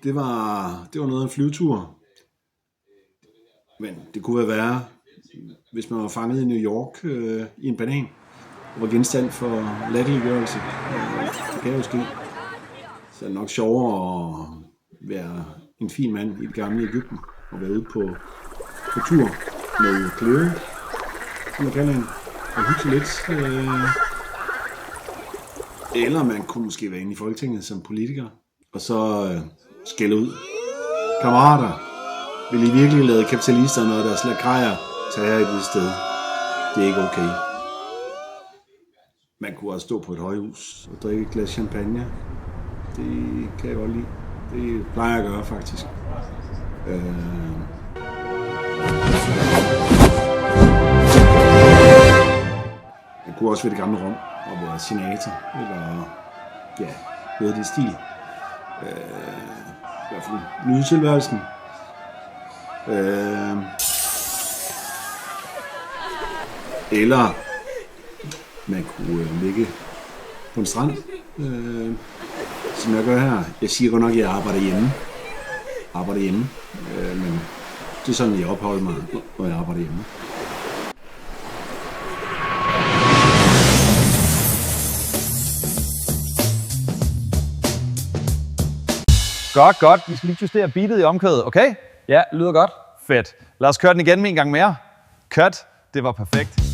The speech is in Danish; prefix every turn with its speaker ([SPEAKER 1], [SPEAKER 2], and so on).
[SPEAKER 1] det var noget af en flyvetur. Men det kunne være værre, hvis man var fanget i New York i en banan og var genstand for latterliggørelse. Det kan jo ske. Så er det nok sjovere at være en fin mand i det gamle Egypten og være ude på tur med Cleo, som man kalder hende, og hygge lidt. Eller man kunne måske være inde i Folketinget som politiker, og så skælde ud. Kammerater, vil I virkelig lade kapitalisterne og deres lakrejer tage her i det sted? Det er ikke okay. Man kunne også stå på et højhus og drikke et glas champagne. Det kan jeg godt lide. Det plejer jeg at gøre, faktisk. Man kunne også være det gamle Rom og være senator, eller ja, noget i det stil. I hvert fald nyde tilværelsen. Eller man kunne ligge på en strand, som jeg gør her. Jeg siger godt nok, at jeg arbejder hjemme. Men det er sådan, jeg opholder mig, når jeg arbejder hjemme.
[SPEAKER 2] Godt. Vi skal lige justere beatet i omkvædet, okay?
[SPEAKER 3] Ja, lyder godt.
[SPEAKER 2] Fedt. Lad os køre den igen med en gang mere. Cut. Det var perfekt.